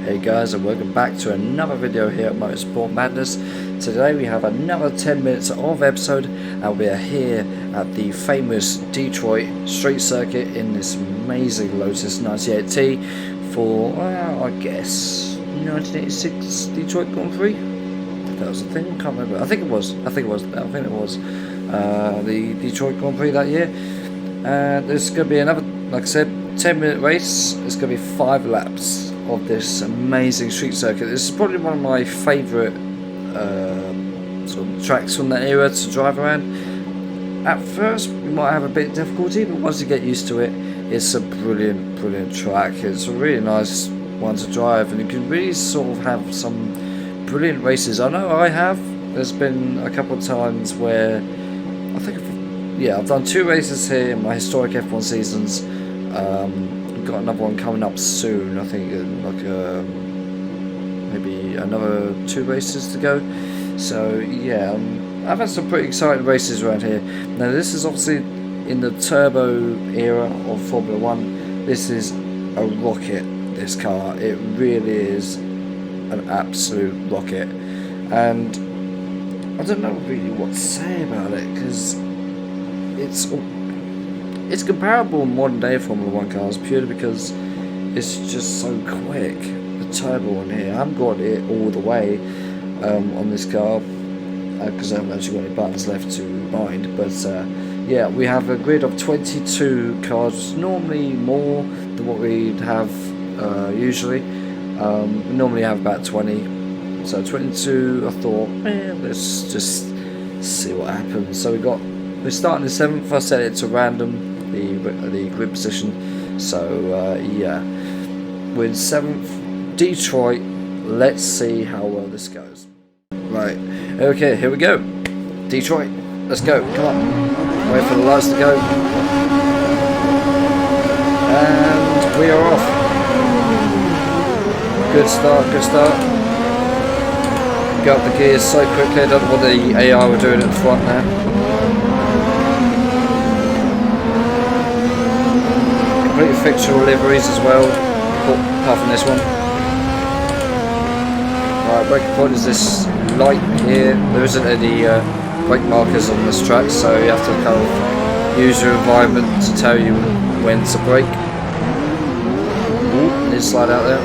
Hey guys, and welcome back to another video here at Motorsport Madness. Today we have another 10 minutes of episode, and we are here at the famous Detroit street circuit in this amazing Lotus 98T for, well, I guess 1986 Detroit Grand Prix. That was the thing. I can't remember. I think it was the Detroit Grand Prix that year. And there's going to be another, like I said, 10-minute race. It's going to be 5 laps of this amazing street circuit. This is probably one of my favourite sort of tracks from that era to drive around. At first you might have a bit of difficulty, but once you get used to it, it's a brilliant track. It's a really nice one to drive, and you can really sort of have some brilliant races. I know I have. There's been a couple of times where I think I've done 2 races here in my historic F1 seasons. Got another one coming up soon. I think maybe another 2 races to go. So yeah, I've had some pretty exciting races around here. Now this is obviously in the turbo era of Formula 1. This is a rocket, this car. It really is an absolute rocket, and I don't know really what to say about it, because it's comparable in modern day Formula 1 cars purely because it's just so quick. The turbo on here, I haven't got it all the way on this car because I haven't actually got any buttons left to bind, but yeah, we have a grid of 22 cars, normally more than what we'd have usually. We normally have about 20, so 22. I thought, let's just see what happens. So we're starting the 7th. I set it to random, the grid position. So yeah, we're in 7th, Detroit. Let's see how well this goes. Right, okay, here we go. Detroit, let's go. Come on, wait for the lights to go, and we are off. Good start. Go up the gears so quickly. I don't know what the AI were doing at the front there. Complete fictional liveries as well, apart from this one. Right, breaking point is this light here. There isn't any brake markers on this track, so you have to kind of use your environment to tell you when to brake. Ooh, need to slide out there.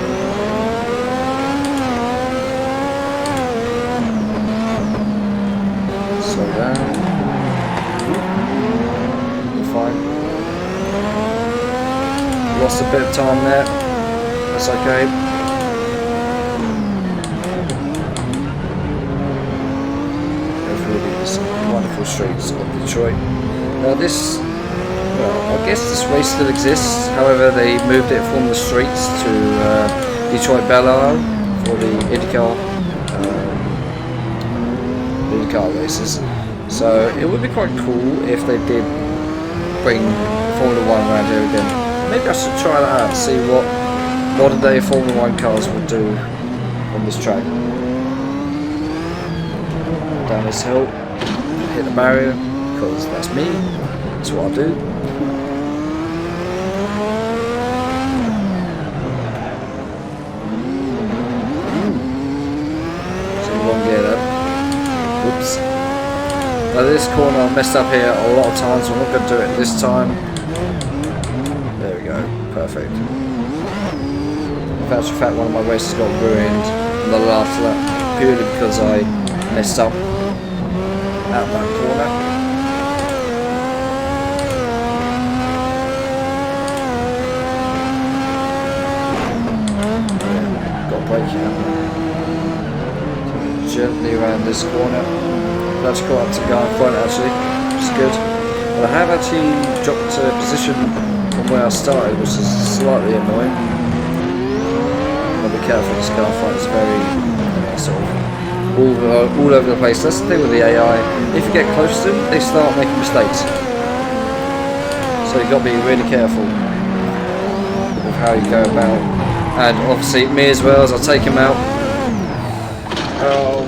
Slow down. Fine. Lost a bit of time there. That's okay. Wonderful streets of Detroit. Now this, well, I guess this race still exists. However, they moved it from the streets to Detroit Bel Air for the IndyCar races. So it would be quite cool if they did bring Formula 1 around here again. Maybe I should try that out and see what modern day Formula 1 cars would do on this track. Down this hill. Hit the barrier, because that's me. That's what I do. So one gear there. Oops. Now this corner I've messed up here a lot of times, so I'm not going to do it this time. There we go. Perfect. In fact, one of my races got ruined in the last lap purely because I messed up out that corner. Got a brake here. Gently around this corner. I've actually got up to go in front actually, which is good. But I have actually dropped a position from where I started, which is slightly annoying. I'll be careful, this car fight is very sort of all over the place. That's the thing with the AI. If you get close to them, they start making mistakes. So you've got to be really careful with how you go about. And obviously me as well, as I take him out. Oh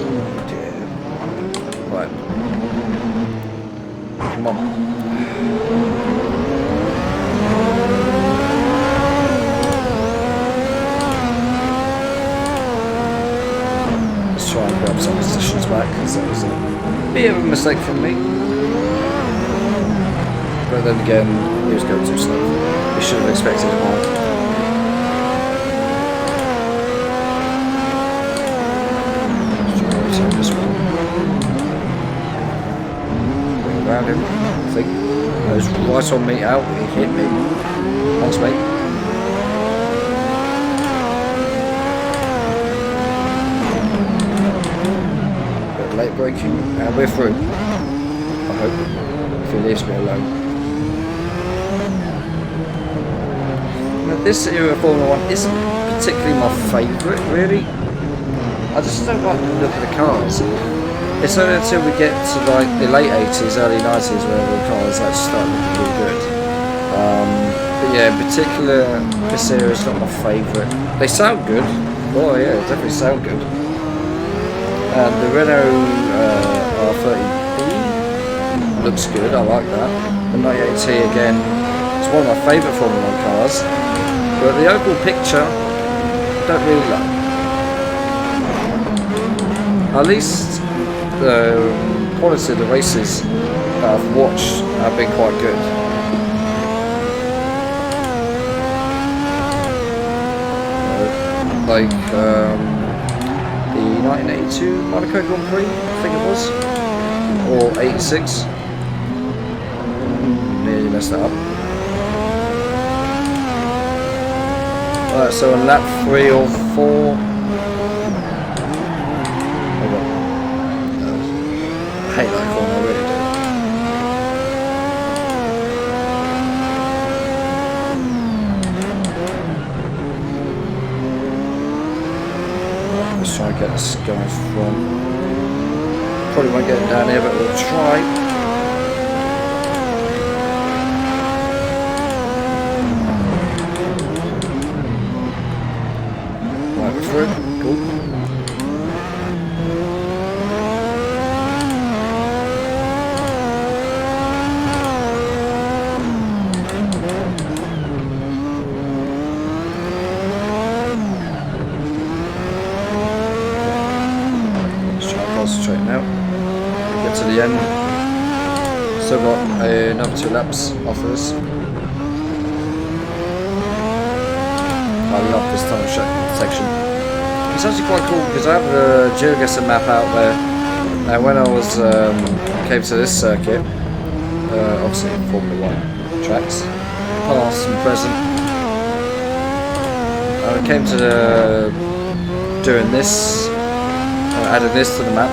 dear. Right. Come on. swap some positions back, because that was a bit of a mistake from me. But then again, he was going too slow. We should have expected it more. This one. Going around him, I think. He was right on me out, he hit me. Thanks, mate. Bit late braking, and we're through. I hope. If he leaves me alone. Now, this era of Formula 1 isn't particularly my favourite, really. I just don't like the look of the cars. It's only until we get to like the late 80s, early 90s where the cars actually start looking really good. But yeah, in particular, this era is not my favourite. They sound good. Oh yeah, definitely sound good. And the Renault R30B looks good, I like that. The 98T again, it's one of my favourite Formula 1 cars. But the overall picture, don't really like. At least the quality of the races that I've watched have been quite good. Like the 1982 Monaco Grand Prix, I think it was, or 86. Nearly messed that up. So on lap 3 or 4. I hate that corner, I really do. Let's try and get this guy from. Probably won't get him down here, but we'll try. Cool. Let's try and concentrate now. Get to the end. Still got another 2 laps off of this. I love this tunnel section. It's actually quite cool because I have the GeoGuessr map out there, and when I was came to this circuit, obviously Formula 1 tracks, past and present, I came to doing this, adding this to the map,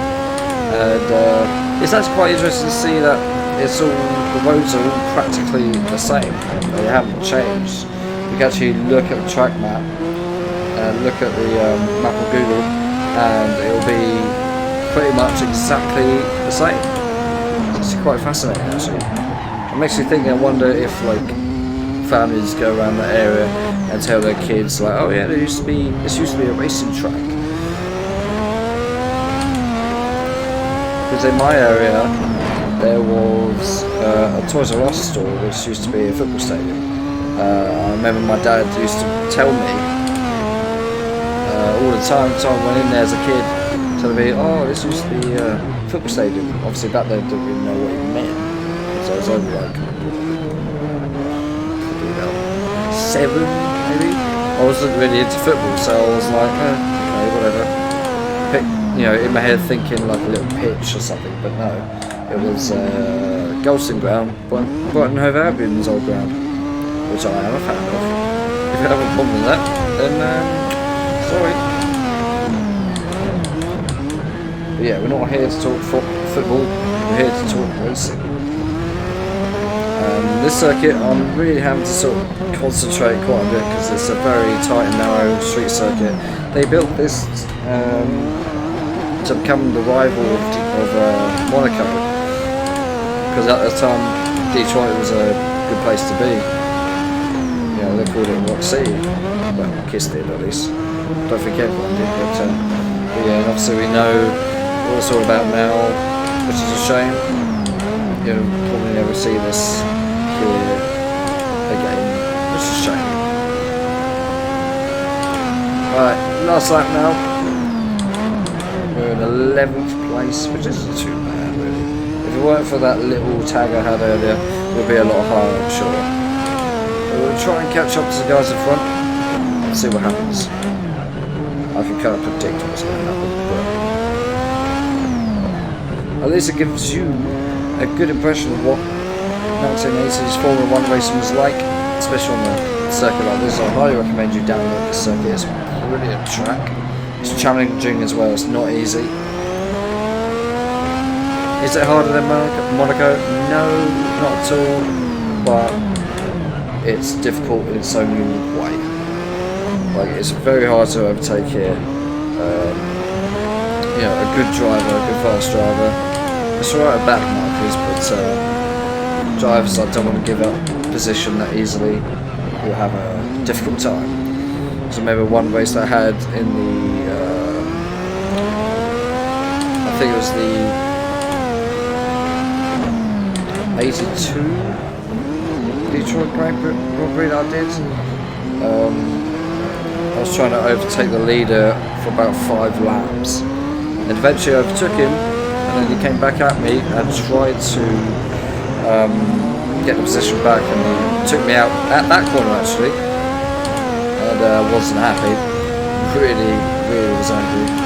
and it's actually quite interesting to see that it's all, the roads are all practically the same. They haven't changed. You can actually look at the track map. Look at the map of Google, and it'll be pretty much exactly the same. It's quite fascinating, actually. It makes me think. I wonder if like families go around that area and tell their kids, like, "Oh yeah, this used to be a racing track." Because in my area there was a Toys R Us store, which used to be a football stadium. I remember my dad used to tell me. All the time, so I went in there as a kid, telling me, "Oh, this used to be a football stadium." Obviously, back then, I didn't really know what it meant. So I was only like, probably about 7, maybe. I wasn't really into football, so I was like, okay, whatever. In my head, thinking like a little pitch or something, but no, it was Goldson Ground, Brighton Hove Albion's old ground, which I am a fan of. If you have a problem with that, then. Sorry. But yeah, we're not here to talk football, we're here to talk racing. This circuit, I'm really having to sort of concentrate quite a bit because it's a very tight and narrow street circuit. They built this to become the rival of Monaco, because at the time Detroit was a good place to be. They called it Rock City. Well, Kiss did at least. Don't think everyone did, but yeah, and obviously we know what it's all about now, which is a shame. Probably never see this here again, which is a shame. Right, last lap now. in 11th place, which isn't too bad really. If it weren't for that little tag I had earlier, it would be a lot higher, I'm sure. But we'll try and catch up to the guys in front and see what happens. I can kind of predict what's going to happen, but at least it gives you a good impression of what 1980s Formula 1 racing was like, especially on a circuit like this. I highly recommend you download this circuit. It's a brilliant track. It's challenging as well, it's not easy. Is it harder than Monaco? No, not at all, but it's difficult in its own unique way. Like, it's very hard to overtake here. You know, a good driver, a good fast driver. It's alright at back markers, but drivers that don't want to give up position that easily will have a difficult time. So maybe one race that I had in the, I think it was the 82 Detroit Grand Prix that I did. I was trying to overtake the leader for about 5 laps, and eventually I overtook him, and then he came back at me and tried to get the position back, and he took me out at that corner actually, and I wasn't happy. Really was angry.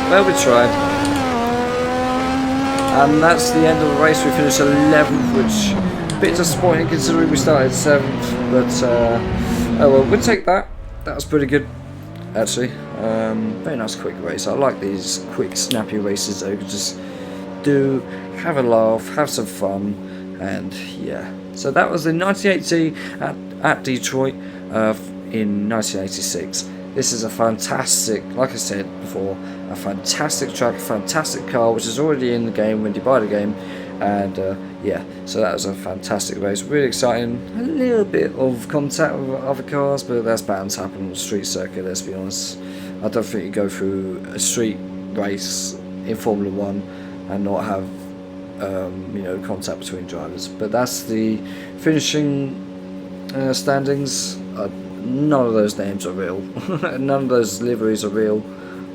Well, we tried. And that's the end of the race. We finished 11th, which is a bit disappointing considering we started 7th. But, oh well, we'll take that. That was pretty good, actually. Very nice quick race. I like these quick, snappy races that you can just do, have a laugh, have some fun, and yeah. So that was the 1980 at Detroit in 1986. This is a fantastic, like I said before, a fantastic track, a fantastic car, which is already in the game when you buy the game. And yeah, so that was a fantastic race, really exciting. A little bit of contact with other cars, but that's bound to happen on the street circuit, let's be honest. I don't think you go through a street race in Formula 1 and not have you know, contact between drivers. But that's the finishing standings. None of those names are real. None of those liveries are real,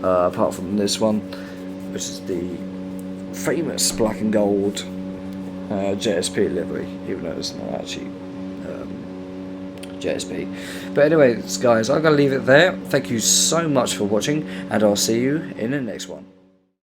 apart from this one, which is the famous black and gold JSP livery, even though it's not actually JSP. But anyways, guys, I'm going to leave it there. Thank you so much for watching, and I'll see you in the next one.